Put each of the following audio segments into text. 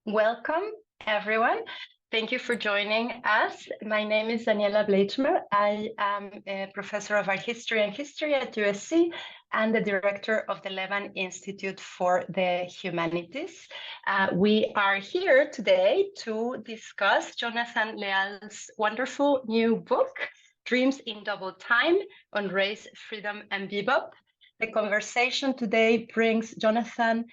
Welcome, everyone. Thank you for joining us. My name is Daniela Bleichmer. I am a professor of art history and history at USC and the director of the Levan Institute for the Humanities. We are here today to discuss Jonathan Leal's wonderful new book, Dreams in Double Time, on race, freedom, and bebop. The conversation today brings Jonathan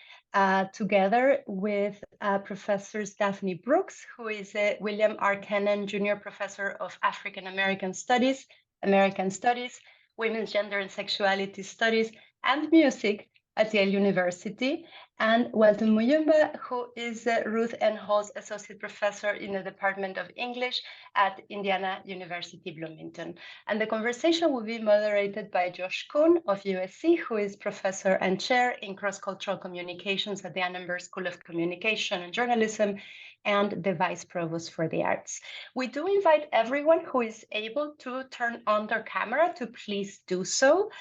together with professors Daphne Brooks, who is a William R. Kennan Junior Professor of African American Studies, American Studies, Women's Gender and Sexuality Studies, and Music at Yale University, and Walton Muyumba, who is Ruth N. Hall's Associate Professor in the Department of English at Indiana University Bloomington. And the conversation will be moderated by Josh Kun of USC, who is Professor and Chair in Cross-Cultural Communications at the Annenberg School of Communication and Journalism, and the Vice Provost for the Arts. We do invite everyone who is able to turn on their camera to please do so.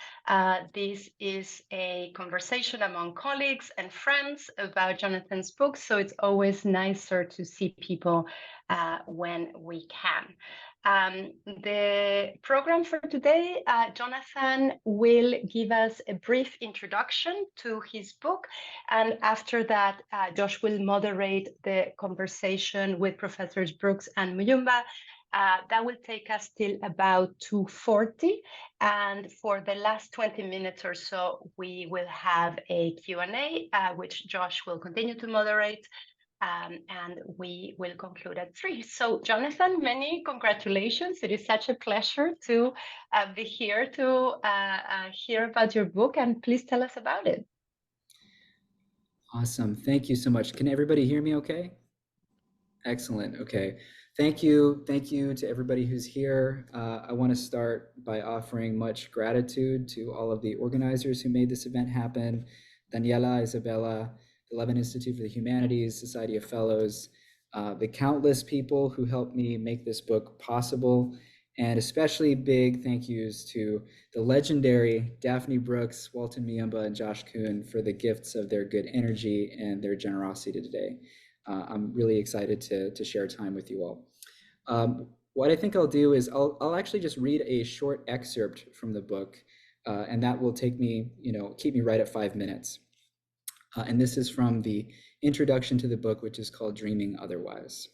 This is a conversation among colleagues and friends about Jonathan's book, so it's always nicer to see people when we can. The program for today, Jonathan will give us a brief introduction to his book, and after that, Josh will moderate the conversation with Professors Brooks and Muyumba. That will take us till about 2:40, and for the last 20 minutes or so, we will have a Q&A, which Josh will continue to moderate. And we will conclude at 3. So, Jonathan, many congratulations. It is such a pleasure to be here to hear about your book, and please tell us about it. Awesome. Thank you so much. Can everybody hear me okay? Excellent. Okay. Thank you. Thank you to everybody who's here. I want to start by offering much gratitude to all of the organizers who made this event happen, Daniela, Isabella, the Levan Institute for the Humanities, Society of Fellows, the countless people who helped me make this book possible, and especially big thank yous to the legendary Daphne Brooks, Walton Muyumba, and Josh Kun for the gifts of their good energy and their generosity today. I'm really excited to share time with you all. What I think I'll do is I'll actually just read a short excerpt from the book, and that will take me, keep me right at 5 minutes. And this is from the introduction to the book, which is called Dreaming Otherwise.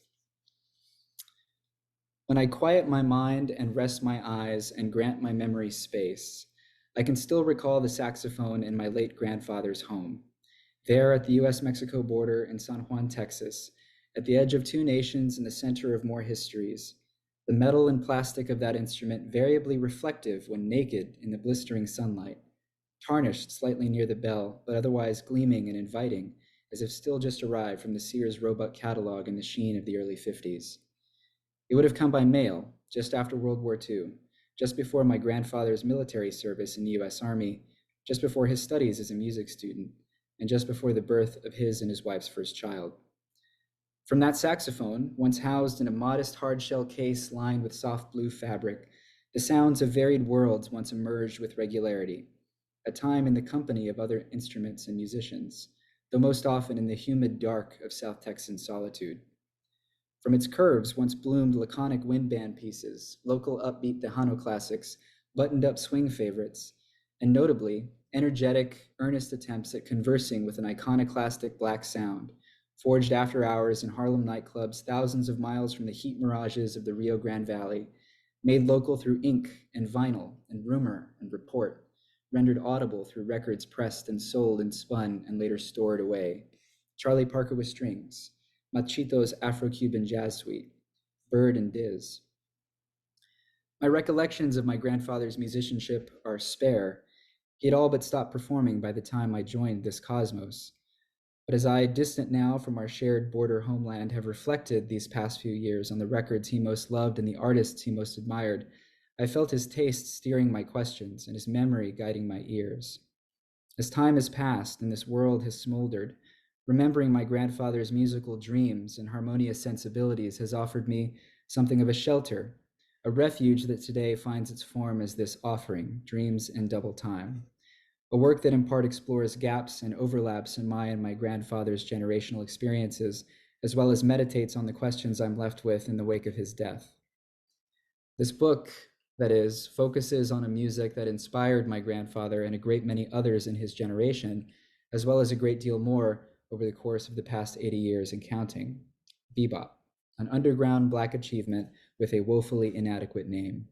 When I quiet my mind and rest my eyes and grant my memory space, I can still recall the saxophone in my late grandfather's home. There at the US-Mexico border in San Juan, Texas, at the edge of two nations in the center of more histories, the metal and plastic of that instrument variably reflective when naked in the blistering sunlight, tarnished slightly near the bell, but otherwise gleaming and inviting, as if still just arrived from the Sears Roebuck catalog in the sheen of the early 50s. It would have come by mail, just after World War II, just before my grandfather's military service in the US Army, just before his studies as a music student, and just before the birth of his and his wife's first child. From that saxophone, once housed in a modest hard-shell case lined with soft blue fabric, the sounds of varied worlds once emerged with regularity, at time in the company of other instruments and musicians, though most often in the humid dark of South Texan solitude. From its curves once bloomed laconic wind band pieces, local upbeat Tejano classics, buttoned-up swing favorites, and notably, energetic, earnest attempts at conversing with an iconoclastic black sound, forged after hours in Harlem nightclubs thousands of miles from the heat mirages of the Rio Grande Valley, made local through ink and vinyl and rumor and report, rendered audible through records pressed and sold and spun and later stored away. Charlie Parker with Strings, Machito's Afro-Cuban Jazz Suite, Bird and Diz. My recollections of my grandfather's musicianship are spare. He had all but stopped performing by the time I joined this cosmos. But as I, distant now from our shared border homeland, have reflected these past few years on the records he most loved and the artists he most admired, I felt his taste steering my questions and his memory guiding my ears. As time has passed and this world has smoldered, remembering my grandfather's musical dreams and harmonious sensibilities has offered me something of a shelter, a refuge that today finds its form as this offering, Dreams in Double Time, a work that in part explores gaps and overlaps in my and my grandfather's generational experiences as well as meditates on the questions I'm left with in the wake of his death. This book, that is, focuses on a music that inspired my grandfather and a great many others in his generation, as well as a great deal more over the course of the past 80 years and counting. Bebop, an underground Black achievement with a woefully inadequate name.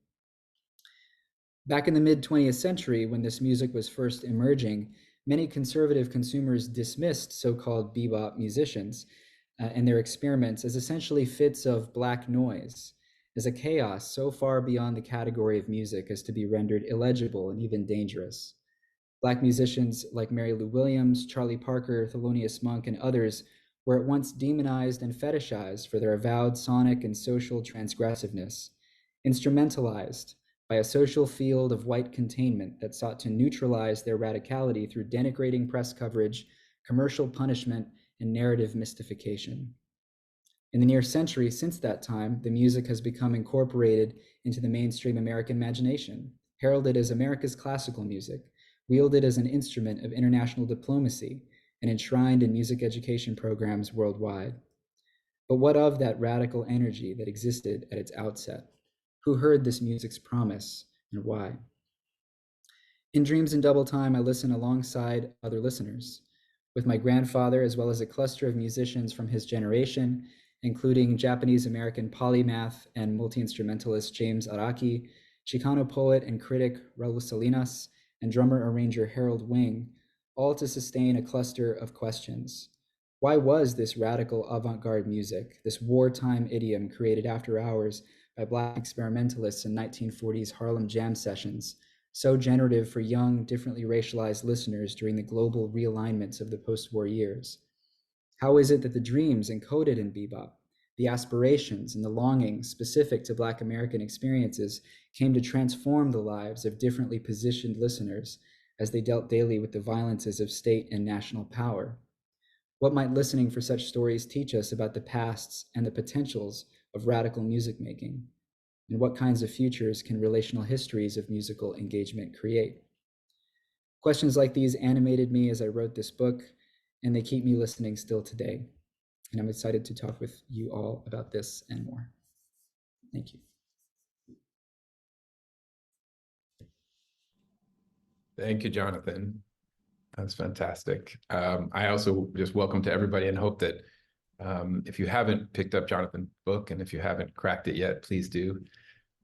Back in the mid-20th century, when this music was first emerging, many conservative consumers dismissed so-called bebop musicians and their experiments as essentially fits of black noise, as a chaos so far beyond the category of music as to be rendered illegible and even dangerous. Black musicians like Mary Lou Williams, Charlie Parker, Thelonious Monk, and others were at once demonized and fetishized for their avowed sonic and social transgressiveness, instrumentalized by a social field of white containment that sought to neutralize their radicality through denigrating press coverage, commercial punishment, and narrative mystification. In the near century since that time, the music has become incorporated into the mainstream American imagination, heralded as America's classical music, wielded as an instrument of international diplomacy, and enshrined in music education programs worldwide. But what of that radical energy that existed at its outset? Who heard this music's promise and why? In Dreams in Double Time, I listen alongside other listeners, with my grandfather as well as a cluster of musicians from his generation, including Japanese American polymath and multi-instrumentalist James Araki, Chicano poet and critic Raúl Salinas, and drummer-arranger Harold Wing, all to sustain a cluster of questions. Why was this radical avant-garde music, this wartime idiom created after hours by Black experimentalists in 1940s Harlem Jam sessions, so generative for young, differently racialized listeners during the global realignments of the post-war years? How is it that the dreams encoded in bebop, the aspirations and the longings specific to Black American experiences, came to transform the lives of differently positioned listeners as they dealt daily with the violences of state and national power? What might listening for such stories teach us about the pasts and the potentials of radical music making? And what kinds of futures can relational histories of musical engagement create? Questions like these animated me as I wrote this book, and they keep me listening still today. And I'm excited to talk with you all about this and more. Thank you. Thank you, Jonathan. That's fantastic. I also just welcome to everybody and hope that if you haven't picked up Jonathan's book and if you haven't cracked it yet, please do.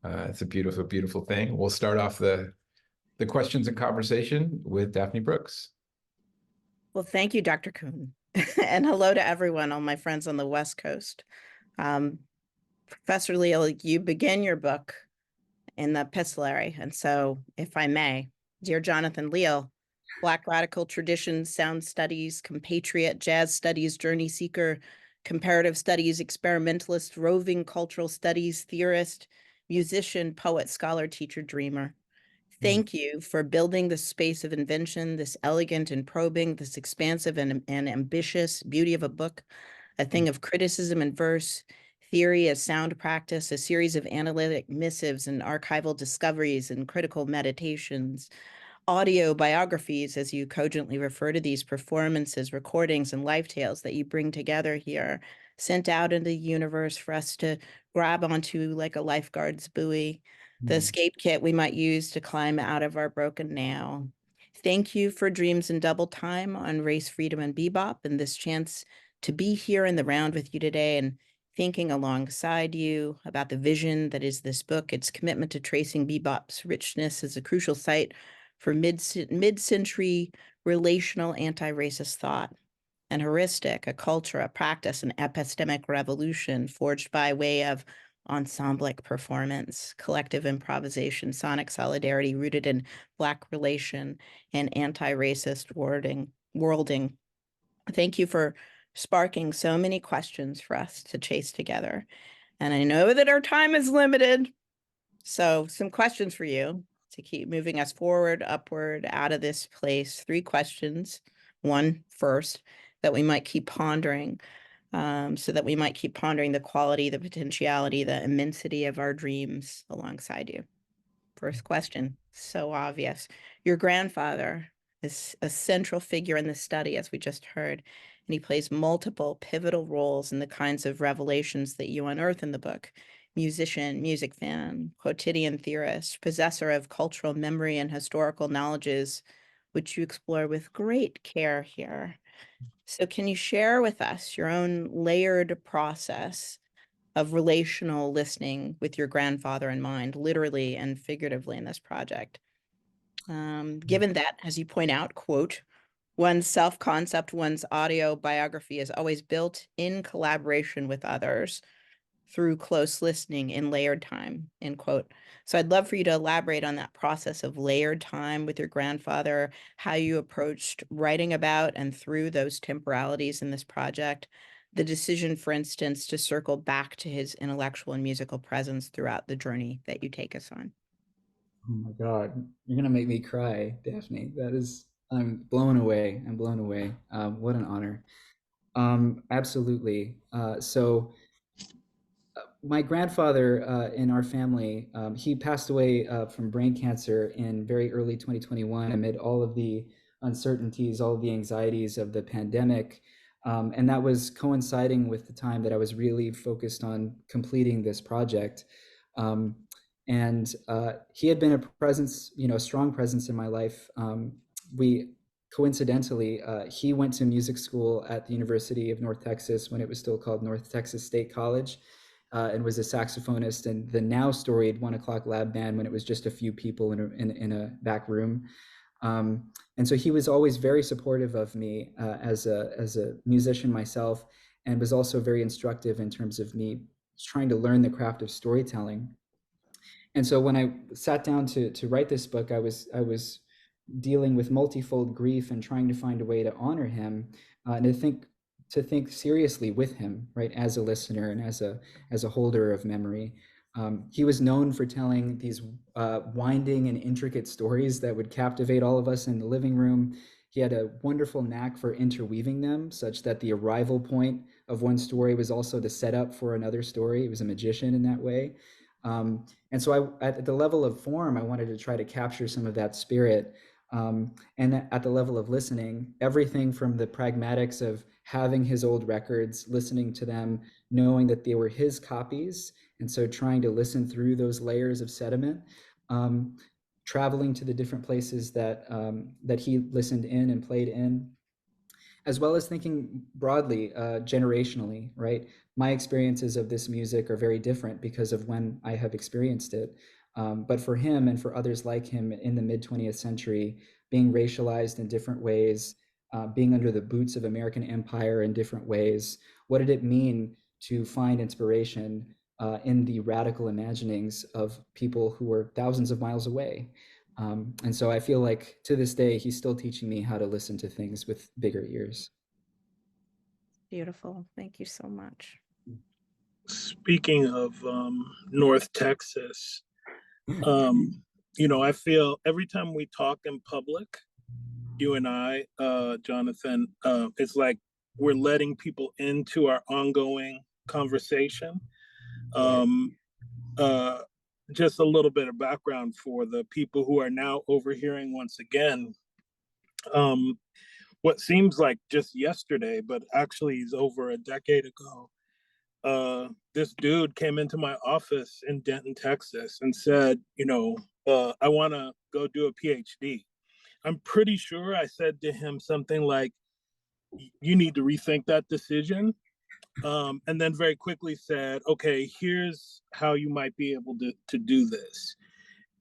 It's a beautiful, beautiful thing. We'll start off the questions and conversation with Daphne Brooks. Well, thank you, Dr. Kun. And hello to everyone, all my friends on the West Coast. Professor Leal, you begin your book in the epistolary. And so, if I may, dear Jonathan Leal, Black radical traditions, sound studies, compatriot, jazz studies, journey seeker, comparative studies, experimentalist, roving cultural studies, theorist, musician, poet, scholar, teacher, dreamer. Thank you for building the space of invention, this elegant and probing, this expansive and ambitious beauty of a book, a thing of criticism and verse, theory as sound practice, a series of analytic missives and archival discoveries and critical meditations, audio biographies, as you cogently refer to these performances, recordings, and life tales that you bring together here, sent out into the universe for us to grab onto like a lifeguard's buoy, the escape kit we might use to climb out of our broken now. Thank you for Dreams in Double Time on race, freedom, and bebop, and this chance to be here in the round with you today and thinking alongside you about the vision that is this book, its commitment to tracing bebop's richness as a crucial site for mid-century relational anti-racist thought, an heuristic, a culture, a practice, an epistemic revolution forged by way of ensemblic performance, collective improvisation, sonic solidarity rooted in Black relation and anti-racist worlding. Thank you for sparking so many questions for us to chase together. And I know that our time is limited, so some questions for you to keep moving us forward, upward, out of this place. 3 questions. One first, that we might keep pondering, so that we might keep pondering the quality, the potentiality, the immensity of our dreams alongside you. First question, so obvious. Your grandfather, is a central figure in the study, as we just heard, and he plays multiple pivotal roles in the kinds of revelations that you unearth in the book. Musician, music fan, quotidian theorist, possessor of cultural memory and historical knowledges, which you explore with great care here. So can you share with us your own layered process of relational listening with your grandfather in mind, literally and figuratively in this project? Given that, as you point out, quote, one's self-concept, one's audio biography is always built in collaboration with others through close listening in layered time, end quote. So I'd love for you to elaborate on that process of layered time with your grandfather, how you approached writing about and through those temporalities in this project, the decision, for instance, to circle back to his intellectual and musical presence throughout the journey that you take us on. Oh my God, you're gonna make me cry, Daphne. I'm blown away. I'm blown away. What an honor. Absolutely. My grandfather in our family, he passed away from brain cancer in very early 2021 amid all of the uncertainties, all of the anxieties of the pandemic. And that was coinciding with the time that I was really focused on completing this project. And he had been a presence, a strong presence in my life. Coincidentally, he went to music school at the University of North Texas when it was still called North Texas State College, and was a saxophonist in the now storied 1 O'Clock Lab Band when it was just a few people in a back room. And so he was always very supportive of me as a musician myself, and was also very instructive in terms of me trying to learn the craft of storytelling. And so when I sat down to write this book, I was dealing with multifold grief and trying to find a way to honor him, and to think seriously with him, right, as a listener and as a holder of memory. He was known for telling these winding and intricate stories that would captivate all of us in the living room. He had a wonderful knack for interweaving them such that the arrival point of one story was also the setup for another story. He was a magician in that way. And so at the level of form, I wanted to try to capture some of that spirit. And at the level of listening, everything from the pragmatics of having his old records, listening to them, knowing that they were his copies, and so trying to listen through those layers of sediment, traveling to the different places that he listened in and played in, as well as thinking broadly, generationally, right? My experiences of this music are very different because of when I have experienced it. But for him and for others like him in the mid-20th century, being racialized in different ways, being under the boots of American empire in different ways, what did it mean to find inspiration in the radical imaginings of people who were thousands of miles away? And so I feel like to this day, he's still teaching me how to listen to things with bigger ears. Beautiful. Thank you so much. Speaking of North Texas, I feel every time we talk in public, you and I, Jonathan, it's like we're letting people into our ongoing conversation. Just a little bit of background for the people who are now overhearing once again. What seems like just yesterday, but actually is over a decade ago, this dude came into my office in Denton, Texas and said, I want to go do a PhD. I'm pretty sure I said to him something like, you need to rethink that decision. And then very quickly said, okay, here's how you might be able to do this.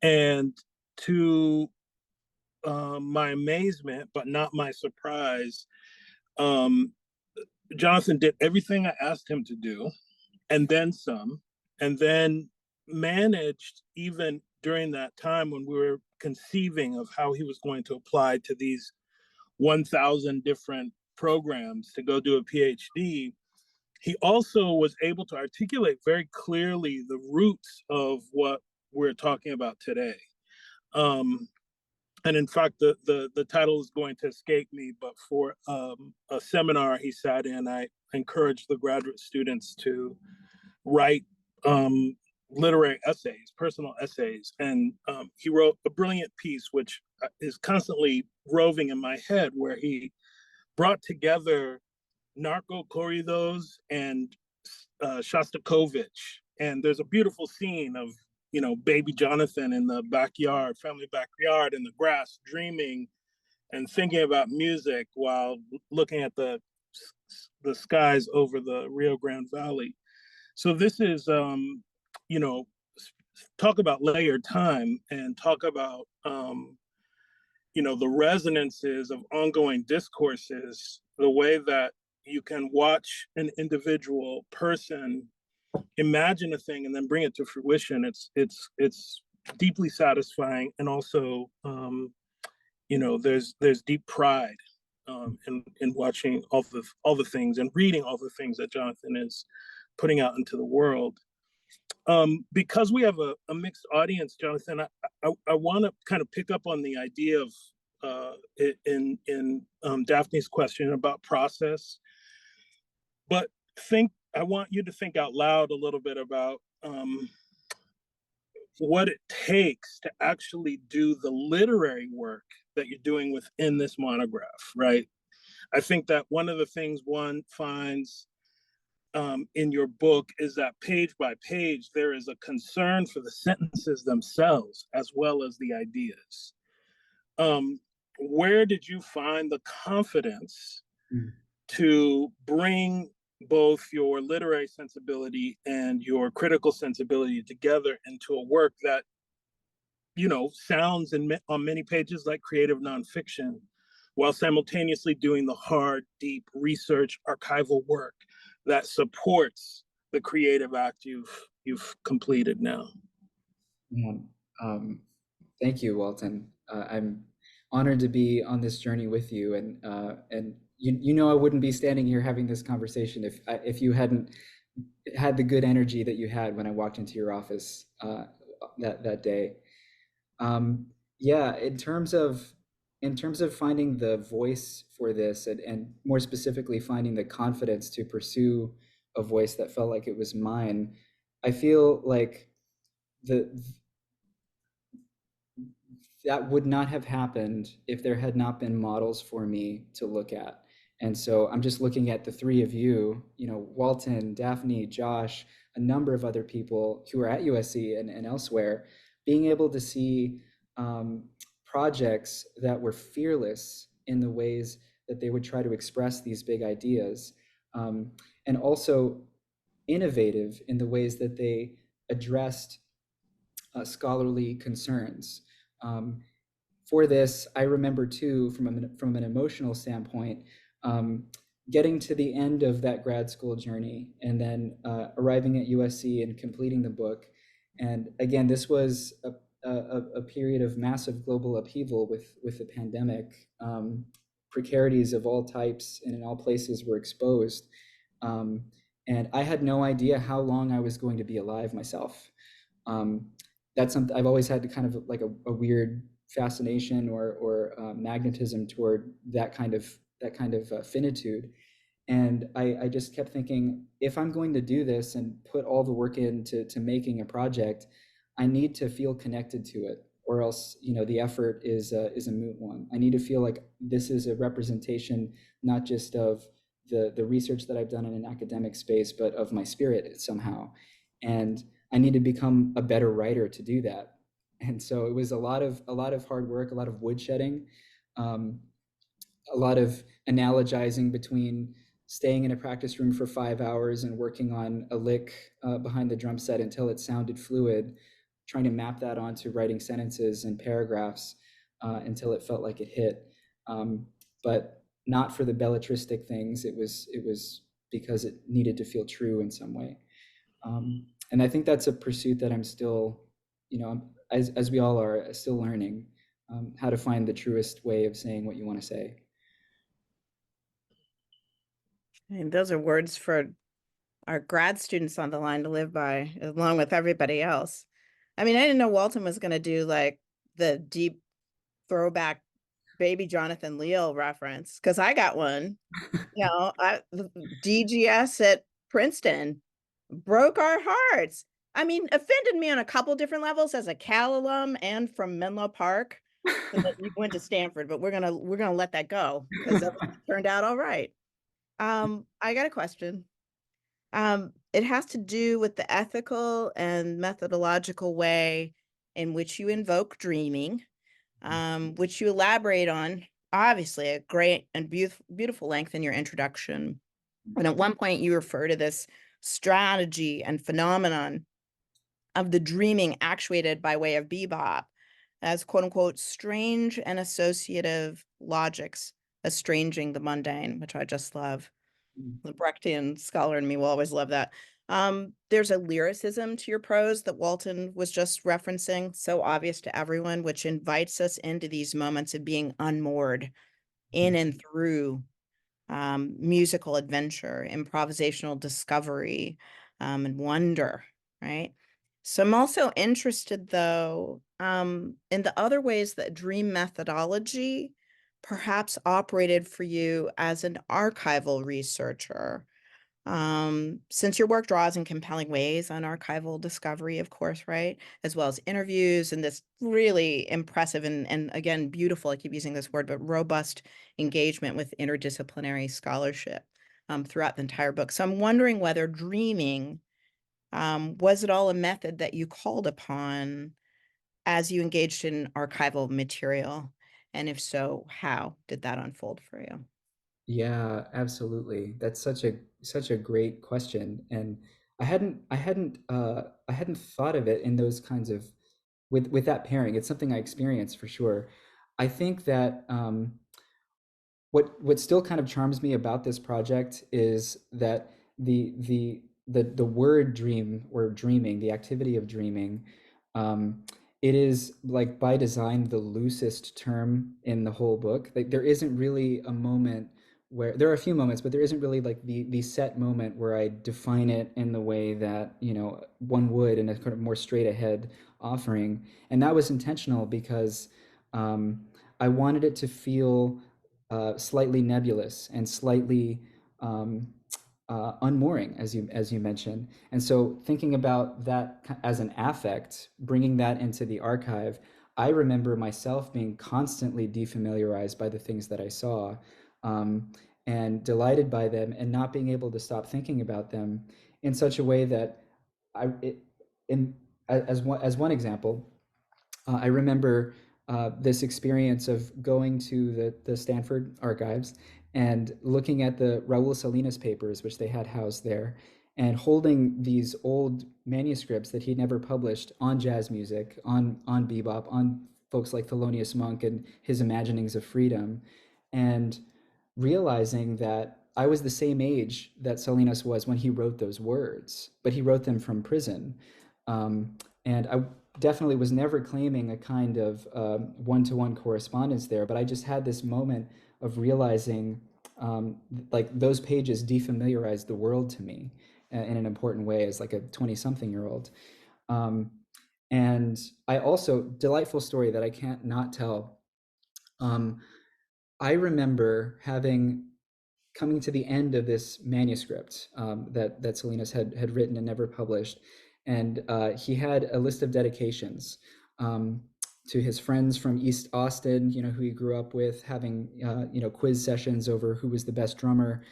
And to my amazement, but not my surprise, Jonathan did everything I asked him to do, and then some, and then managed, even during that time when we were conceiving of how he was going to apply to these 1,000 different programs to go do a PhD, he also was able to articulate very clearly the roots of what we're talking about today. And in fact, the title is going to escape me, but for a seminar he sat in, I encouraged the graduate students to write literary essays, personal essays. And he wrote a brilliant piece, which is constantly roving in my head, where he brought together narco corridos and Shostakovich. And there's a beautiful scene of, you know, baby Jonathan in the backyard, family backyard, in the grass, dreaming and thinking about music while looking at the skies over the Rio Grande Valley. So this is, you know, talk about layered time and talk about, you know, the resonances of ongoing discourses, the way that you can watch an individual person imagine a thing and then bring it to fruition. It's deeply satisfying, and also, you know, there's deep pride in watching all the things and reading all the things that Jonathan is putting out into the world. Because we have a mixed audience, Jonathan, I want to kind of pick up on the idea of in Daphne's question about process, but I want you to think out loud a little bit about what it takes to actually do the literary work that you're doing within this monograph, right? I think that one of the things one finds in your book is that page by page, there is a concern for the sentences themselves as well as the ideas. Where did you find the confidence to bring both your literary sensibility and your critical sensibility together into a work that, you know, sounds on many pages like creative nonfiction, while simultaneously doing the hard, deep research, archival work that supports the creative act you've completed now? Thank you, Walton. I'm honored to be on this journey with you, and you know, I wouldn't be standing here having this conversation if you hadn't had the good energy that you had when I walked into your office that day. Yeah, in terms of finding the voice for this, and more specifically finding the confidence to pursue a voice that felt like it was mine, I feel like that would not have happened if there had not been models for me to look at. And so I'm just looking at the three of you, you know, Walton, Daphne, Josh, a number of other people who are at USC and elsewhere, being able to see projects that were fearless in the ways that they would try to express these big ideas, and also innovative in the ways that they addressed scholarly concerns. For this, I remember too, from an emotional standpoint, getting to the end of that grad school journey and then arriving at USC and completing the book. And again, this was a period of massive global upheaval with the pandemic. Precarities of all types and in all places were exposed. And I had no idea how long I was going to be alive myself. That's something I've always had to kind of like a weird fascination or magnetism toward that kind of finitude. And I just kept thinking, if I'm going to do this and put all the work into making a project, I need to feel connected to it, or else, you know, the effort is a moot one. I need to feel like this is a representation, not just of the research that I've done in an academic space, but of my spirit somehow. And I need to become a better writer to do that. And so it was a lot of hard work, a lot of woodshedding, a lot of analogizing between staying in a practice room for 5 hours and working on a lick behind the drum set until it sounded fluid, trying to map that onto writing sentences and paragraphs until it felt like it hit. But not for the belletristic things. It was because it needed to feel true in some way. And I think that's a pursuit that I'm still, you know, as we all are, still learning how to find the truest way of saying what you want to say. And those are words for our grad students on the line to live by, along with everybody else. I mean, I didn't know Walton was going to do like the deep throwback baby Jonathan Leal reference, because I got one. You know, DGS at Princeton broke our hearts. I mean, offended me on a couple different levels as a Cal alum and from Menlo Park. So that you went to Stanford, but we're gonna let that go because everything turned out all right. I got a question. It has to do with the ethical and methodological way in which you invoke dreaming, which you elaborate on, obviously, at great and beautiful length in your introduction. And at one point, you refer to this strategy and phenomenon of the dreaming actuated by way of bebop as quote unquote strange and associative logics, estranging the mundane, which I just love. The Brechtian scholar in me will always love that. There's a lyricism to your prose that Walton was just referencing, so obvious to everyone, which invites us into these moments of being unmoored in and through musical adventure, improvisational discovery, and wonder, right? So I'm also interested, though, in the other ways that dream methodology perhaps operated for you as an archival researcher. Since your work draws in compelling ways on archival discovery, of course, right? As well as interviews and this really impressive and again, beautiful, I keep using this word, but robust engagement with interdisciplinary scholarship throughout the entire book. So I'm wondering whether dreaming, was it all a method that you called upon as you engaged in archival material? And if so, how did that unfold for you? Yeah, absolutely. That's such a great question, and I hadn't thought of it in those kinds of with that pairing. It's something I experienced for sure. I think that what still kind of charms me about this project is that the word dream or dreaming, the activity of dreaming, um, it is like by design the loosest term in the whole book. Like there isn't really a moment where there are a few moments, but there isn't really like the set moment where I define it in the way that, you know, one would in a kind of more straight ahead offering. And that was intentional because um, I wanted it to feel slightly nebulous and slightly unmooring, as you mentioned. And so, thinking about that as an affect, bringing that into the archive, I remember myself being constantly defamiliarized by the things that I saw, um, and delighted by them, and not being able to stop thinking about them in such a way that I, it, in as one example, I remember this experience of going to the Stanford archives and looking at the Raúl Salinas papers, which they had housed there, and holding these old manuscripts that he'd never published on jazz music, on bebop, on folks like Thelonious Monk and his imaginings of freedom, and realizing that I was the same age that Salinas was when he wrote those words, but he wrote them from prison. And I definitely was never claiming a kind of one-to-one correspondence there, but I just had this moment of realizing like those pages defamiliarized the world to me in an important way as like a 20-something-year-old. Um, and I also, delightful story that I can't not tell. I remember coming to the end of this manuscript that Salinas had written and never published, and he had a list of dedications to his friends from East Austin, you know, who he grew up with, having you know, quiz sessions over who was the best drummer,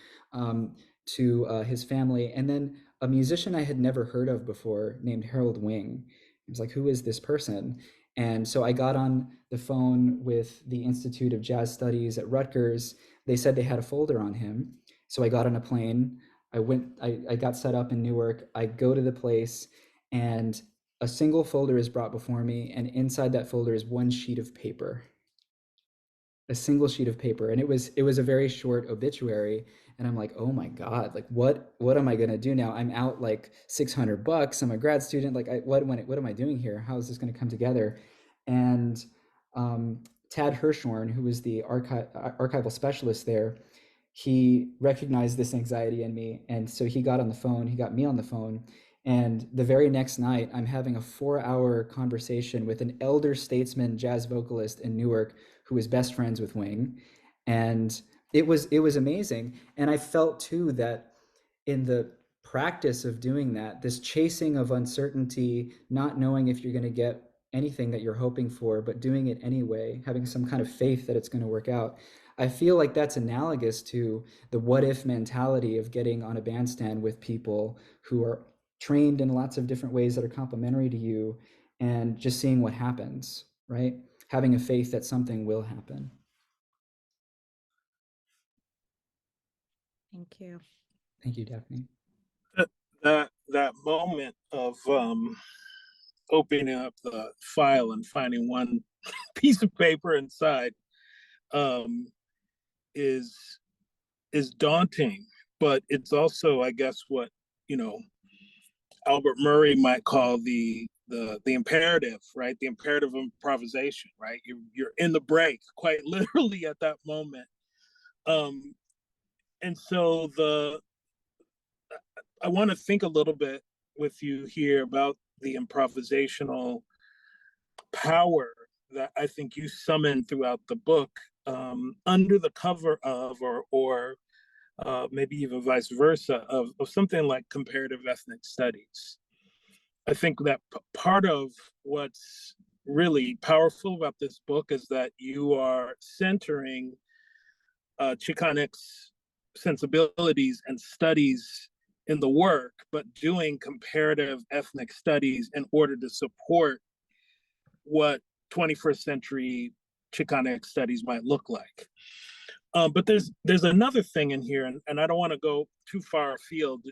to his family, and then a musician I had never heard of before named Harold Wing. I was like, who is this person? And so I got on the phone with the Institute of Jazz Studies at Rutgers. They said they had a folder on him. So I got on a plane. I got set up in Newark. I go to the place, and a single folder is brought before me. And inside that folder is one sheet of paper, a single sheet of paper. And it was a very short obituary. And I'm like, oh my God, like what am I gonna do now? I'm out like $600. I'm a grad student. Like what am I doing here? How is this gonna come together? And Tad Hirshhorn, who was the archival specialist there, he recognized this anxiety in me. And so he got me on the phone. And the very next night, I'm having a 4-hour conversation with an elder statesman jazz vocalist in Newark who was best friends with Wing. And it was amazing. And I felt too that in the practice of doing that, this chasing of uncertainty, not knowing if you're going to get anything that you're hoping for, but doing it anyway, having some kind of faith that it's going to work out. I feel like that's analogous to the what if mentality of getting on a bandstand with people who are trained in lots of different ways that are complementary to you and just seeing what happens, right? Having a faith that something will happen. Thank you. Thank you, Daphne. That moment of opening up the file and finding one piece of paper inside is daunting, but it's also, I guess, what Albert Murray might call the imperative, right? The imperative of improvisation, right? You're in the break, quite literally at that moment. And so I want to think a little bit with you here about the improvisational power that I think you summon throughout the book, under the cover of, or maybe even vice versa, of something like comparative ethnic studies. I think that part of what's really powerful about this book is that you are centering Chicanx sensibilities and studies in the work, but doing comparative ethnic studies in order to support what 21st century Chicanx studies might look like. But there's another thing in here, and I don't want to go too far afield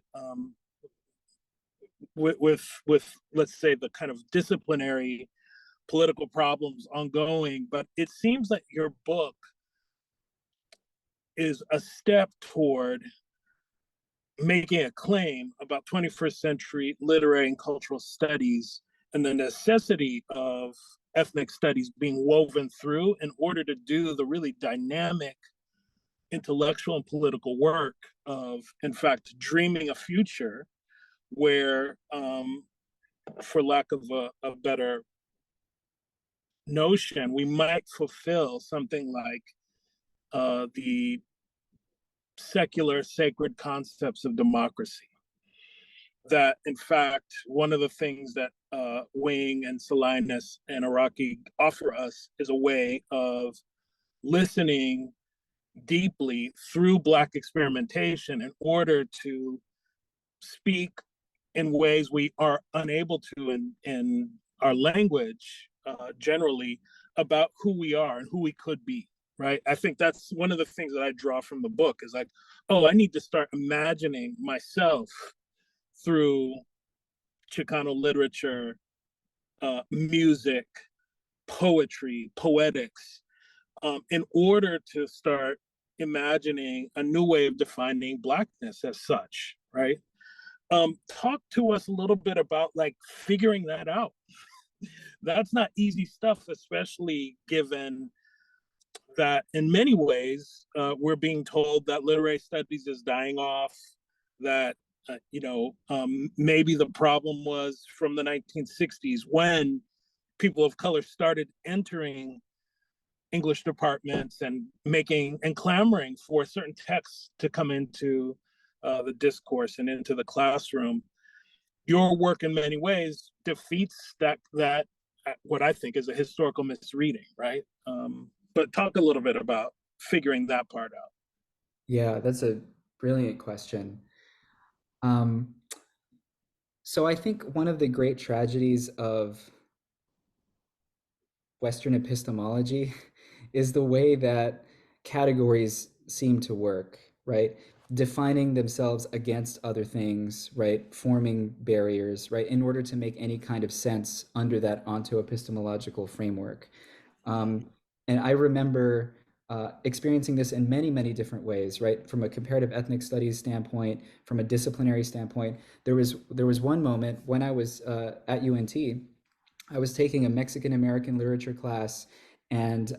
with let's say the kind of disciplinary political problems ongoing, but it seems that your book is a step toward making a claim about 21st century literary and cultural studies and the necessity of ethnic studies being woven through in order to do the really dynamic intellectual and political work of, in fact, dreaming a future where, for lack of a better notion, we might fulfill something like the secular sacred concepts of democracy. That, in fact, one of the things that Wing and Salinas and Araki offer us is a way of listening deeply through Black experimentation in order to speak in ways we are unable to in our language generally about who we are and who we could be, right? I think that's one of the things that I draw from the book is like, oh, I need to start imagining myself through Chicano literature, music, poetry, poetics, in order to start imagining a new way of defining Blackness as such, right? Talk to us a little bit about like figuring that out. That's not easy stuff, especially given that in many ways, we're being told that literary studies is dying off, that maybe the problem was from the 1960s when people of color started entering English departments and clamoring for certain texts to come into the discourse and into the classroom. Your work in many ways defeats that what I think is a historical misreading, right? But talk a little bit about figuring that part out. Yeah, that's a brilliant question. So I think one of the great tragedies of Western epistemology is the way that categories seem to work, right? Defining themselves against other things, right? Forming barriers, right? In order to make any kind of sense under that onto-epistemological framework. And I remember experiencing this in many, many different ways, right? From a comparative ethnic studies standpoint, from a disciplinary standpoint. There was one moment when I was at UNT, I was taking a Mexican American literature class and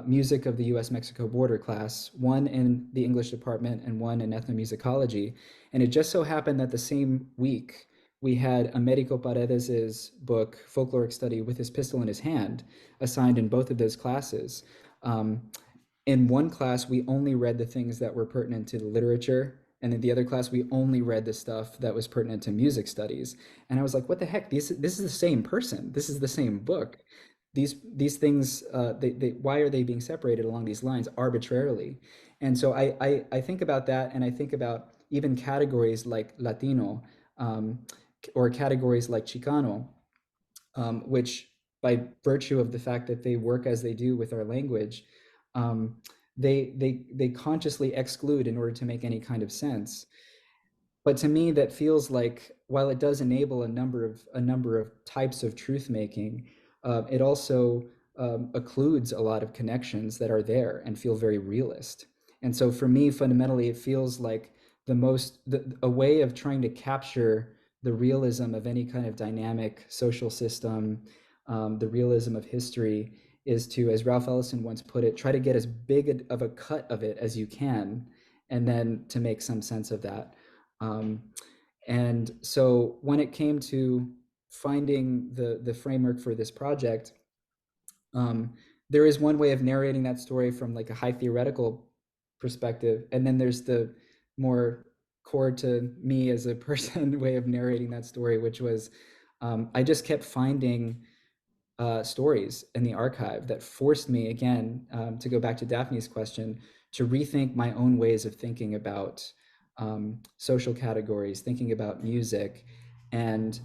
music of the US-Mexico border class, one in the English department and one in ethnomusicology. And it just so happened that the same week, we had Americo Paredes's book, Folkloric Study with His Pistol in His Hand, assigned in both of those classes. In one class, we only read the things that were pertinent to the literature And in the other class, we only read the stuff that was pertinent to music studies. And I was like, what the heck? This is the same person. This is the same book. These things, why are they being separated along these lines arbitrarily? And so I think about that, and I think about even categories like Latino, or categories like Chicano, which by virtue of the fact that they work as they do with our language, they consciously exclude in order to make any kind of sense. But to me, that feels like, while it does enable a number of types of truth making, it also occludes a lot of connections that are there and feel very realist. And so for me, fundamentally, it feels like a way of trying to capture the realism of any kind of dynamic social system, the realism of history, is to, as Ralph Ellison once put it, try to get as big of a cut of it as you can, and then to make some sense of that. And so when it came to finding the framework for this project, there is one way of narrating that story from like a high theoretical perspective, and then there's the more core to me as a person way of narrating that story, which was I just kept finding stories in the archive that forced me, again, to go back to Daphne's question, to rethink my own ways of thinking about social categories, thinking about music. And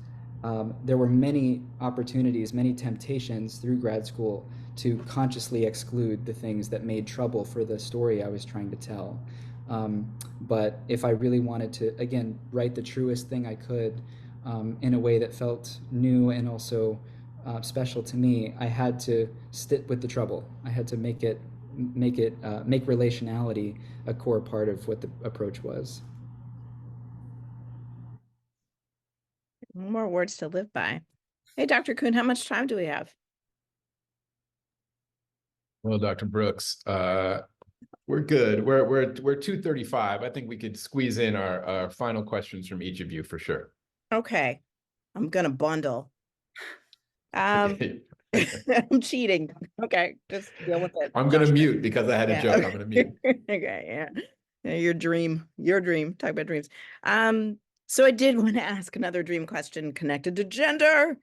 there were many opportunities, many temptations through grad school to consciously exclude the things that made trouble for the story I was trying to tell. But if I really wanted to, again, write the truest thing I could in a way that felt new and also special to me, I had to sit with the trouble. I had to make relationality a core part of what the approach was. More words to live by. Hey, Dr. Kun, how much time do we have? Well, Dr. Brooks, we're good. We're 2:35. I think we could squeeze in our final questions from each of you for sure. Okay, I'm gonna bundle. I'm cheating. Okay, just deal with it. I'm gonna mute because I had a joke. Okay. I'm gonna mute. Okay, yeah. Your dream. Talk about dreams. So I did want to ask another dream question connected to gender.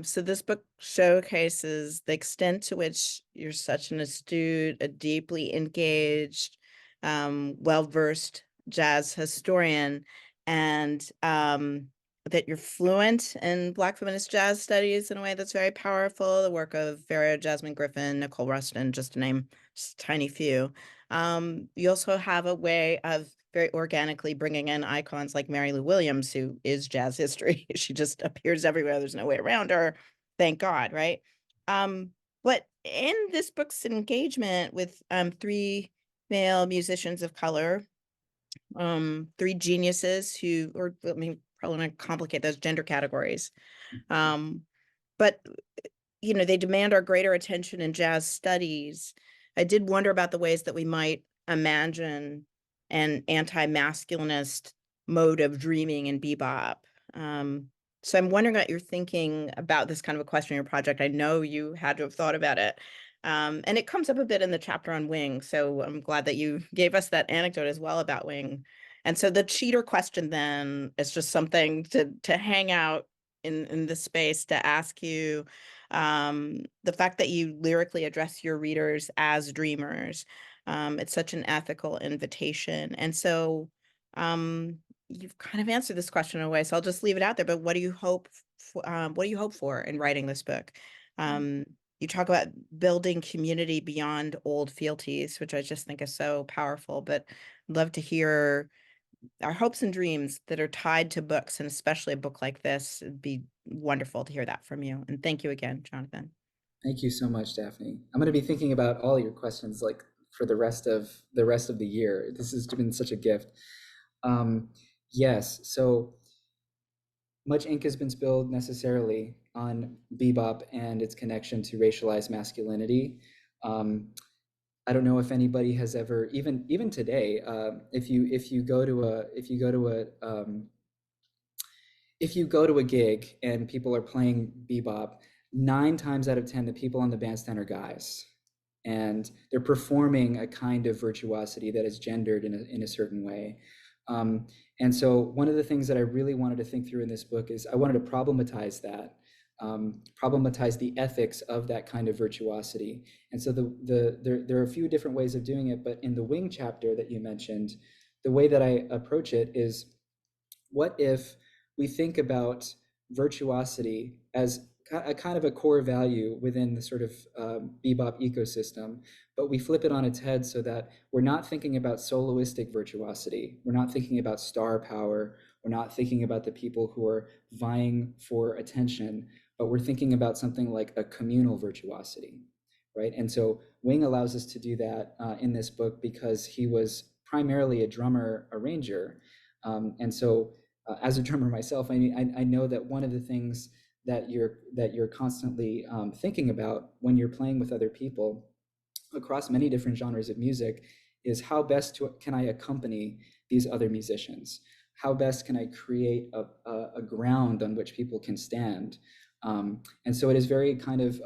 So this book showcases the extent to which you're such an astute, a deeply engaged, well-versed jazz historian, and that you're fluent in Black feminist jazz studies in a way that's very powerful. The work of Vera Jasmine Griffin, Nicole Rustin, just to name just a tiny few. You also have a way of very organically bringing in icons like Mary Lou Williams, who is jazz history. She just appears everywhere. There's no way around her. Thank God, right? But in this book's engagement with three male musicians of color, three geniuses who, or I mean, probably not complicate those gender categories. But, you know, they demand our greater attention in jazz studies. I did wonder about the ways that we might imagine an anti-masculinist mode of dreaming in bebop. So I'm wondering what you're thinking about this kind of a question in your project. I know you had to have thought about it. And it comes up a bit in the chapter on Wing. So I'm glad that you gave us that anecdote as well about Wing. And so the cheater question then is just something to hang out in the space to ask you. The fact that you lyrically address your readers as dreamers, it's such an ethical invitation. And so you've kind of answered this question in a way, so I'll just leave it out there. But what do you hope for in writing this book? You talk about building community beyond old fealties, which I just think is so powerful, but I'd love to hear our hopes and dreams that are tied to books, and especially a book like this. It'd be wonderful to hear that from you. And thank you again, Jonathan. Thank you so much, Daphne. I'm going to be thinking about all your questions like for the rest of the year. This has been such a gift. Yes, so much ink has been spilled necessarily on bebop and its connection to racialized masculinity. I don't know if anybody has ever, even today, if you go to a gig and people are playing bebop, 9 times out of 10 the people on the bandstand are guys, and they're performing a kind of virtuosity that is gendered in a certain way. And so one of the things that I really wanted to think through in this book is I wanted to problematize that, problematize the ethics of that kind of virtuosity. And so there are a few different ways of doing it, but in the wing chapter that you mentioned, the way that I approach it is, what if we think about virtuosity as a kind of a core value within the sort of bebop ecosystem, but we flip it on its head so that we're not thinking about soloistic virtuosity. We're not thinking about star power. We're not thinking about the people who are vying for attention, but we're thinking about something like a communal virtuosity, right? And so Wing allows us to do that in this book because he was primarily a drummer arranger. And so as a drummer myself, I mean, I know that one of the things that you're constantly thinking about when you're playing with other people across many different genres of music is how best can I accompany these other musicians? How best can I create a ground on which people can stand? And so it is very kind of,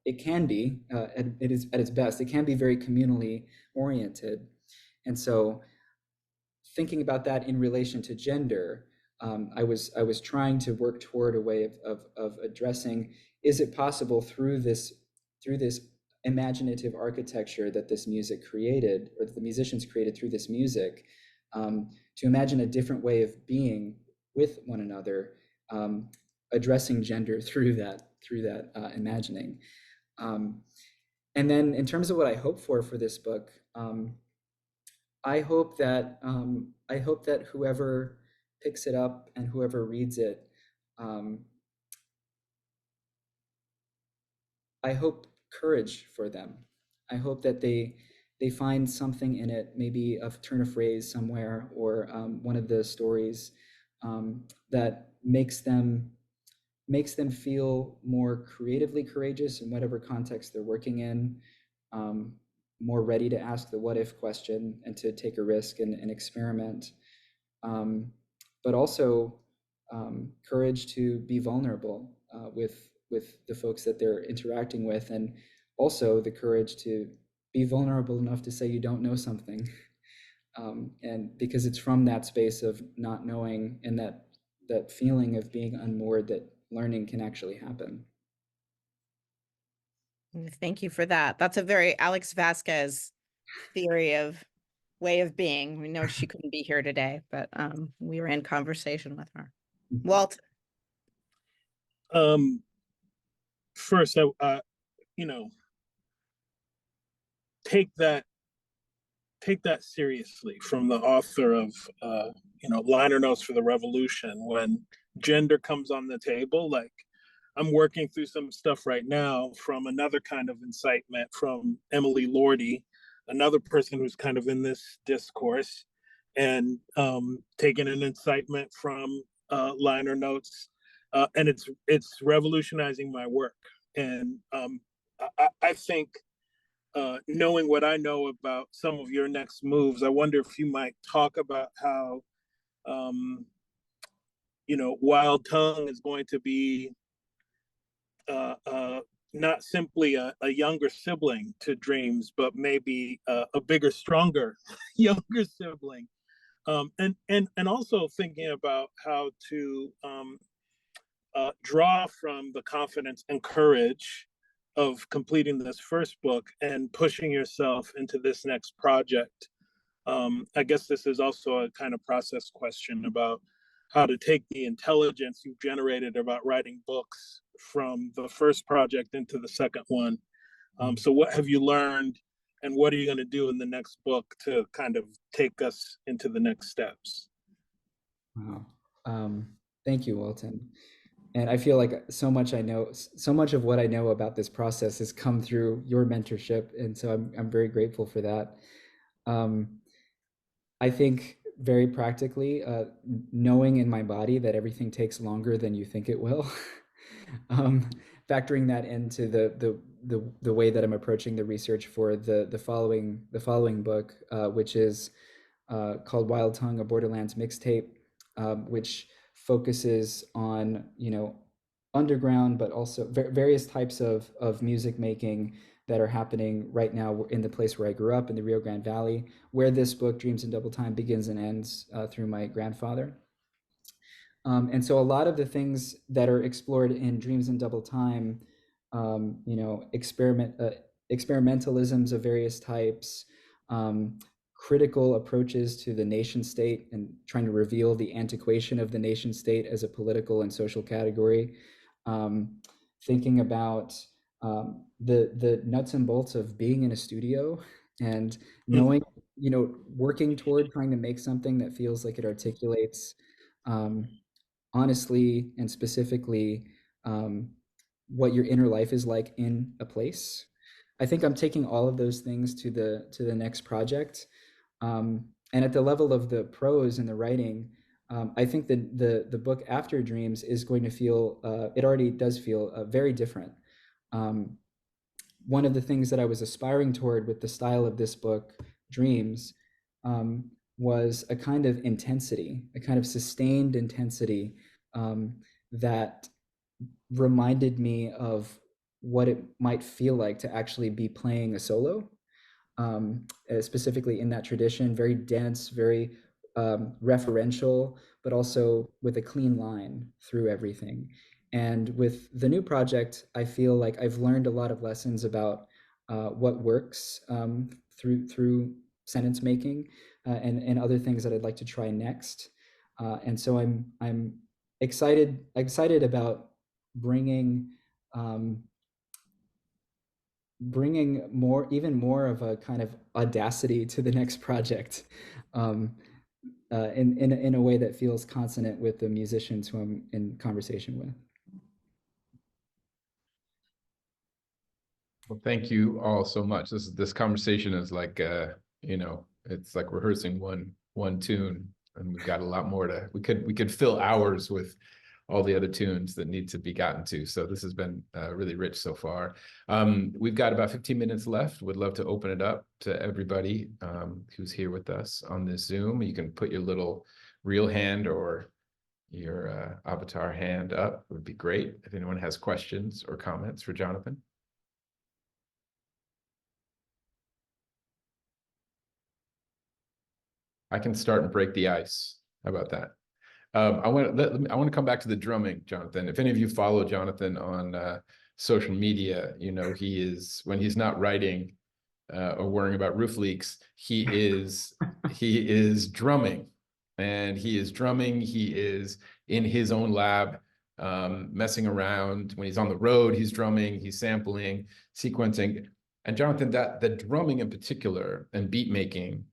it can be, it is at its best, it can be very communally oriented. And so thinking about that in relation to gender, I was trying to work toward a way of addressing, is it possible through this imaginative architecture that this music created, or that the musicians created through this music, to imagine a different way of being with one another, addressing gender through that imagining. And then in terms of what I hope for this book, I hope that whoever picks it up and whoever reads it, I hope courage for them. I hope that they find something in it, maybe a turn of phrase somewhere, or one of the stories that makes them feel more creatively courageous in whatever context they're working in, more ready to ask the what if question and to take a risk and experiment, but also courage to be vulnerable with the folks that they're interacting with, and also the courage to be vulnerable enough to say you don't know something, and because it's from that space of not knowing and that feeling of being unmoored that learning can actually happen. Thank you for that. That's a very Alex Vasquez theory of way of being. We know she couldn't be here today, but we were in conversation with her. Walt. First, I take that seriously from the author of liner notes for the revolution. When gender comes on the table, like, I'm working through some stuff right now from another kind of incitement from Emily Lordy, another person who's kind of in this discourse, and taking an incitement from liner notes, and it's revolutionizing my work. And I think, knowing what I know about some of your next moves, I wonder if you might talk about how, Wild Tongue is going to be not simply a younger sibling to Dreams, but maybe a bigger, stronger younger sibling. And also thinking about how to draw from the confidence and courage of completing this first book and pushing yourself into this next project. I guess this is also a kind of process question about how to take the intelligence you've generated about writing books from the first project into the second one. So what have you learned, and what are you going to do in the next book to kind of take us into the next steps? Wow. Thank you, Walton. And I feel like so much of what I know about this process has come through your mentorship. And so I'm very grateful for that. I think very practically, knowing in my body that everything takes longer than you think it will, factoring that into the way that I'm approaching the research for the following book, which is called Wild Tongue, a Borderlands mixtape, which focuses on underground, but also various types of music making that are happening right now in the place where I grew up, in the Rio Grande Valley, where this book, Dreams in Double Time, begins and ends through my grandfather. And so a lot of the things that are explored in Dreams in Double Time, you know, experimentalisms of various types, critical approaches to the nation state and trying to reveal the antiquation of the nation state as a political and social category, thinking about the nuts and bolts of being in a studio and knowing, you know, working toward trying to make something that feels like it articulates honestly and specifically what your inner life is like in a place. I think I'm taking all of those things to the next project. And at the level of the prose and the writing, I think that the book After Dreams is going to feel, it already does feel very different. One of the things that I was aspiring toward with the style of this book, Dreams, was a kind of intensity, a kind of sustained intensity that reminded me of what it might feel like to actually be playing a solo, specifically in that tradition, very dense, very referential, but also with a clean line through everything. And with the new project, I feel like I've learned a lot of lessons about what works through sentence making and other things that I'd like to try next. And so I'm excited about bringing even more of a kind of audacity to the next project, in a way that feels consonant with the musicians who I'm in conversation with. Well, thank you all so much. This conversation is like you know, it's like rehearsing one tune, and we've got a lot more to. We could fill hours with all the other tunes that need to be gotten to. So this has been really rich so far. We've got about 15 minutes left. Would love to open it up to everybody who's here with us on this Zoom. You can put your little real hand or your avatar hand up. It would be great if anyone has questions or comments for Jonathan. I can start and break the ice. How about that? I want to come back to the drumming, Jonathan. If any of you follow Jonathan on social media, you know he is, when he's not writing or worrying about roof leaks, he is drumming, and he is drumming. He is in his own lab, messing around. When he's on the road, he's drumming, he's sampling, sequencing. And Jonathan, that the drumming in particular and beat making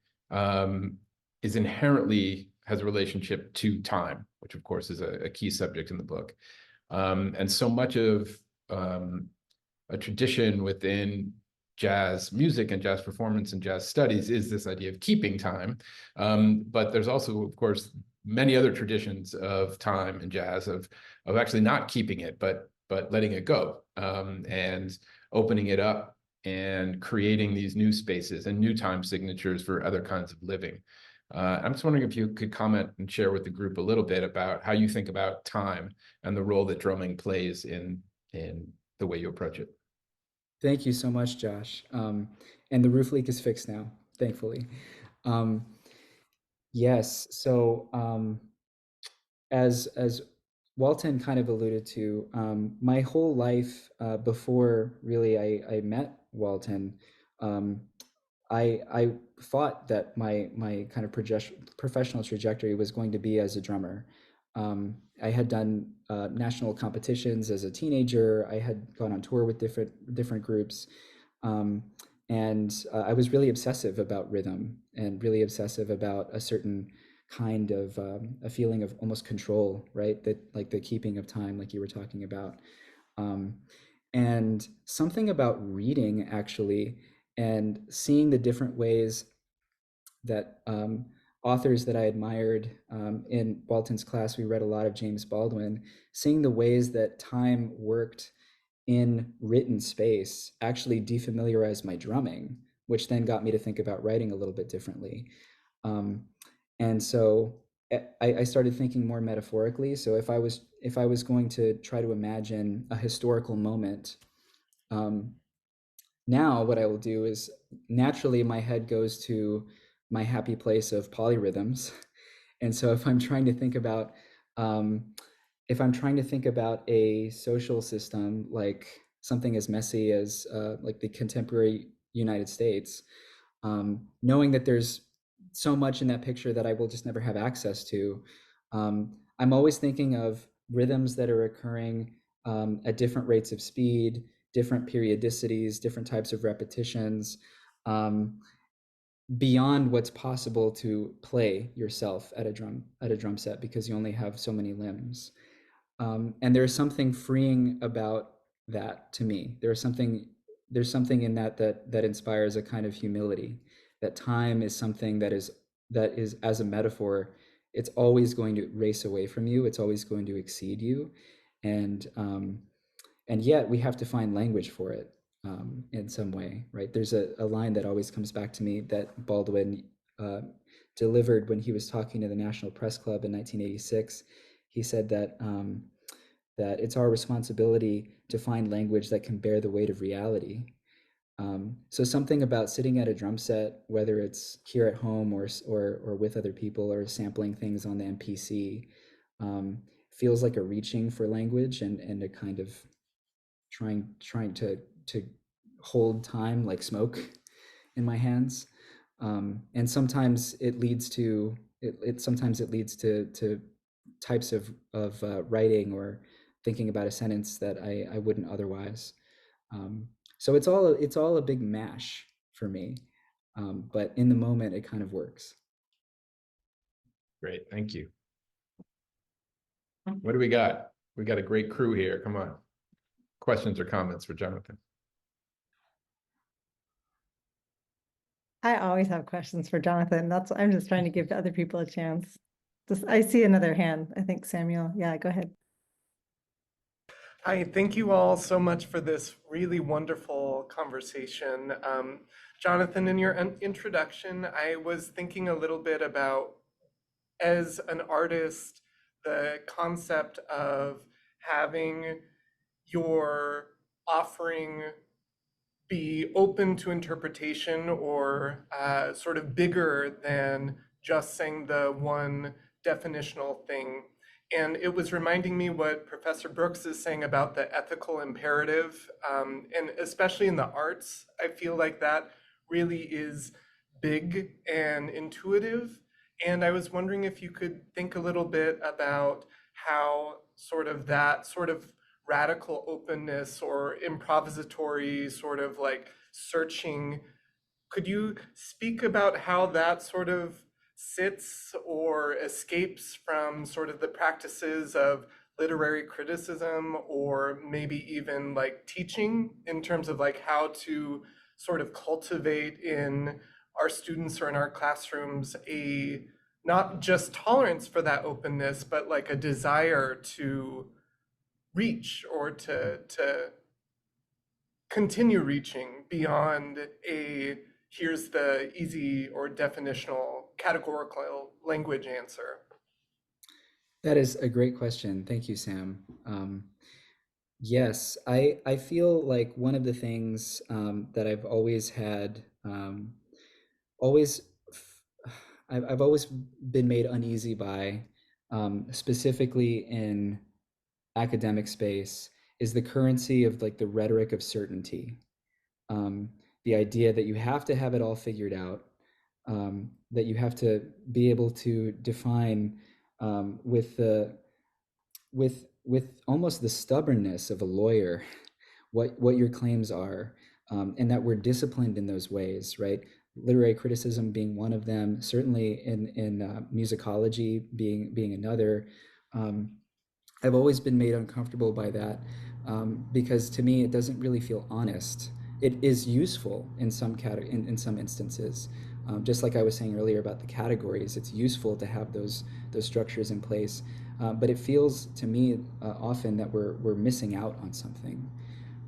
is inherently has a relationship to time, which of course is a key subject in the book. And so much of a tradition within jazz music and jazz performance and jazz studies is this idea of keeping time. But there's also, of course, many other traditions of time in jazz of actually not keeping it, but letting it go, and opening it up and creating these new spaces and new time signatures for other kinds of living. I'm just wondering if you could comment and share with the group a little bit about how you think about time and the role that drumming plays in the way you approach it. Thank you so much, Josh. And the roof leak is fixed now, thankfully. Yes, so as Walton kind of alluded to, my whole life before really I met Walton, I thought that my kind of professional trajectory was going to be as a drummer. I had done national competitions as a teenager. I had gone on tour with different groups, and I was really obsessive about rhythm and really obsessive about a certain kind of a feeling of almost control, right? That like the keeping of time, like you were talking about, and something about reading actually, and seeing the different ways that authors that I admired in Walton's class, we read a lot of James Baldwin, seeing the ways that time worked in written space actually defamiliarized my drumming, which then got me to think about writing a little bit differently. And so I started thinking more metaphorically. So if I was going to try to imagine a historical moment, now what I will do is naturally my head goes to my happy place of polyrhythms. And so if I'm trying to think about a social system like something as messy as like the contemporary United States, knowing that there's so much in that picture that I will just never have access to, I'm always thinking of rhythms that are occurring at different rates of speed, different periodicities, different types of repetitions, beyond what's possible to play yourself at a drum set, because you only have so many limbs. And there's something freeing about that to me. There's something in that inspires a kind of humility. That time is something that is as a metaphor, it's always going to race away from you. It's always going to exceed you, and yet we have to find language for it in some way, right? There's a line that always comes back to me that Baldwin delivered when he was talking to the National Press Club in 1986. He said that that it's our responsibility to find language that can bear the weight of reality. So something about sitting at a drum set, whether it's here at home or with other people or sampling things on the MPC, feels like a reaching for language and a kind of trying to hold time like smoke in my hands. And sometimes it leads to types of writing or thinking about a sentence that I wouldn't otherwise. So it's all a big mash for me, but in the moment it kind of works. Great, thank you. What do we got? We got a great crew here. Come on. Questions or comments for Jonathan? I always have questions for Jonathan. I'm just trying to give other people a chance. I see another hand. I think Samuel. Yeah, go ahead. Hi, thank you all so much for this really wonderful conversation. Jonathan, in your introduction, I was thinking a little bit about, as an artist, the concept of having your offering be open to interpretation or sort of bigger than just saying the one definitional thing. And it was reminding me what Professor Brooks is saying about the ethical imperative. And especially in the arts, I feel like that really is big and intuitive. And I was wondering if you could think a little bit about how that sort of radical openness or improvisatory sort of like searching, could you speak about how that sort of sits or escapes from sort of the practices of literary criticism or maybe even like teaching, in terms of like how to sort of cultivate in our students or in our classrooms a not just tolerance for that openness, but like a desire to reach or to continue reaching beyond here's the easy or definitional categorical language answer? That is a great question. Thank you, Sam. Yes, I feel like one of the things that I've always had, I've always been made uneasy by, specifically in academic space, is the currency of like the rhetoric of certainty. The idea that you have to have it all figured out, that you have to be able to define with almost the stubbornness of a lawyer what your claims are, and that we're disciplined in those ways, right? Literary criticism being one of them, certainly in musicology being another. I've always been made uncomfortable by that, because to me it doesn't really feel honest. It is useful in some instances, just like I was saying earlier about the categories. It's useful to have those structures in place, but it feels to me often that we're missing out on something,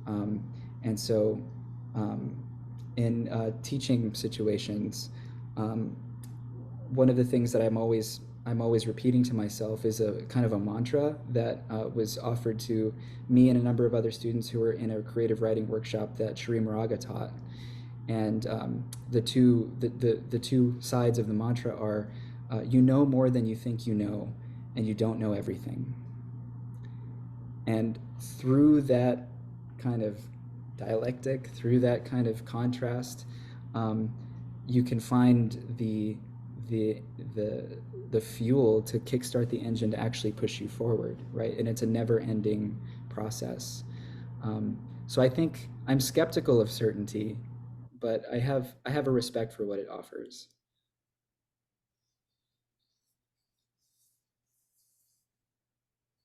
and so in teaching situations, one of the things that I'm always I'm always repeating to myself is a kind of a mantra that was offered to me and a number of other students who were in a creative writing workshop that Shri Moraga taught. And the two sides of the mantra are, you know more than you think you know, and you don't know everything. And through that kind of dialectic, through that kind of contrast, you can find the fuel to kickstart the engine to actually push you forward, right? And it's a never-ending process. So I think I'm skeptical of certainty, but I have a respect for what it offers.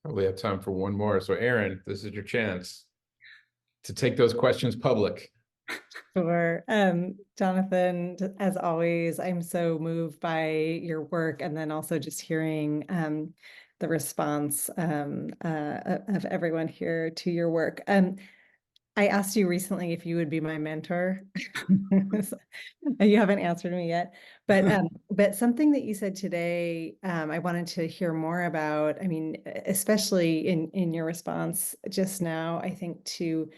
We have time for one more. So Aaron, this is your chance to take those questions public. Sure. Jonathan, as always, I'm so moved by your work, and then also just hearing the response of everyone here to your work. I asked you recently if you would be my mentor. You haven't answered me yet, but something that you said today, I wanted to hear more about. I mean, especially in your response just now, I think to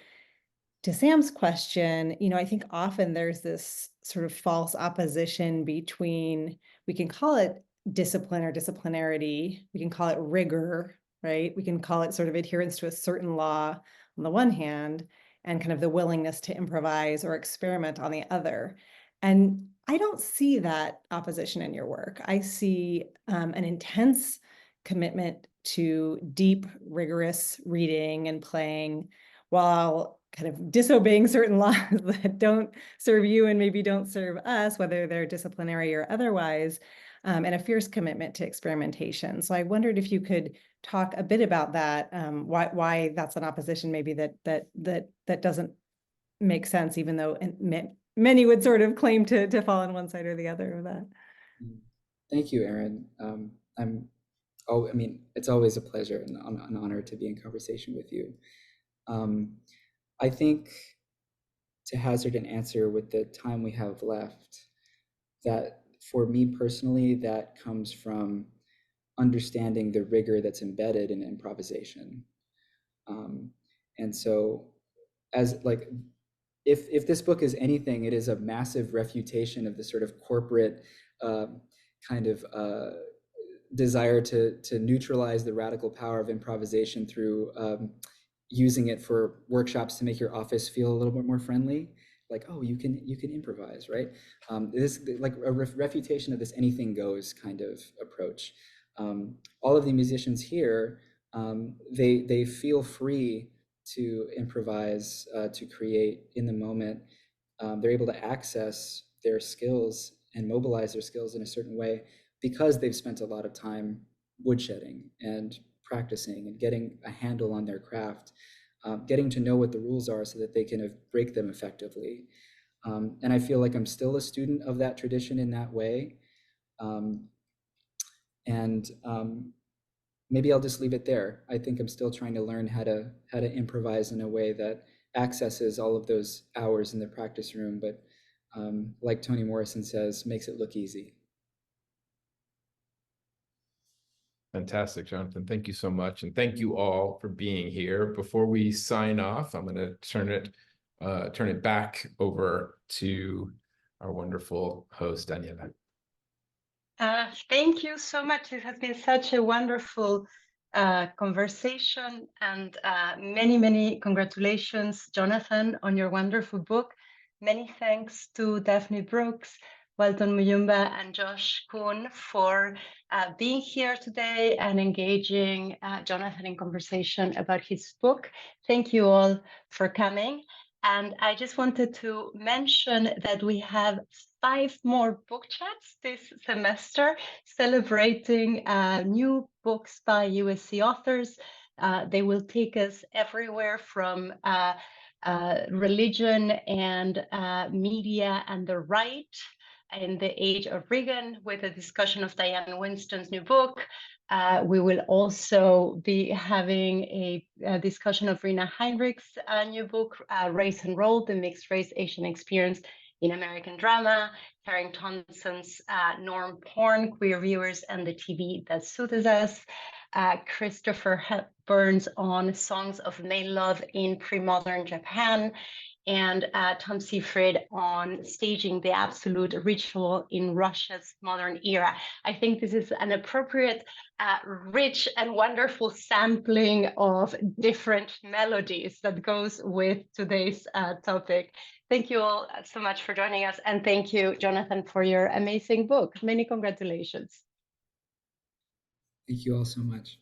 Sam's question, I think often there's this sort of false opposition between, we can call it discipline or disciplinarity, we can call it rigor, right? We can call it sort of adherence to a certain law on the one hand, and kind of the willingness to improvise or experiment on the other. And I don't see that opposition in your work. I see an intense commitment to deep, rigorous reading and playing, while kind of disobeying certain laws that don't serve you and maybe don't serve us, whether they're disciplinary or otherwise, and a fierce commitment to experimentation. So I wondered if you could talk a bit about that, why that's an opposition maybe that doesn't make sense, even though many would sort of claim to fall on one side or the other of that. Thank you, Aaron. I mean, it's always a pleasure and an honor to be in conversation with you. I think, to hazard an answer with the time we have left, that for me personally, that comes from understanding the rigor that's embedded in improvisation. And so, as like, if this book is anything, it is a massive refutation of the sort of corporate kind of desire to neutralize the radical power of improvisation through using it for workshops to make your office feel a little bit more friendly. Like, oh, you can improvise, right? This like a refutation of this anything goes kind of approach. All of the musicians here, they feel free to improvise, to create in the moment. They're able to access their skills and mobilize their skills in a certain way because they've spent a lot of time woodshedding and practicing and getting a handle on their craft, getting to know what the rules are so that they can break them effectively. And I feel like I'm still a student of that tradition in that way. Maybe I'll just leave it there. I think I'm still trying to learn how to improvise in a way that accesses all of those hours in the practice room, but like Toni Morrison says, makes it look easy. Fantastic, Jonathan. Thank you so much. And thank you all for being here. Before we sign off, I'm going to turn it back over to our wonderful host, Daniela. Thank you so much. It has been such a wonderful conversation, and many, many congratulations, Jonathan, on your wonderful book. Many thanks to Daphne Brooks, Walton Muyumba, and Josh Kun for being here today and engaging Jonathan in conversation about his book. Thank you all for coming. And I just wanted to mention that we have 5 more book chats this semester celebrating new books by USC authors. They will take us everywhere from religion and media and the right in the age of Reagan, with a discussion of Diane Winston's new book. We will also be having a discussion of Rena Heinrich's new book, Race and Role, the Mixed Race Asian Experience in American drama, Karen Thompson's Norm Porn, Queer Viewers and the TV That Soothes Us, Christopher Hepburn's on Songs of Male Love in Pre-Modern Japan, and Tom Seyfried on Staging the Absolute Ritual in Russia's Modern Era. I think this is an appropriate, rich and wonderful sampling of different melodies that goes with today's topic. Thank you all so much for joining us, and thank you, Jonathan, for your amazing book. Many congratulations. Thank you all so much.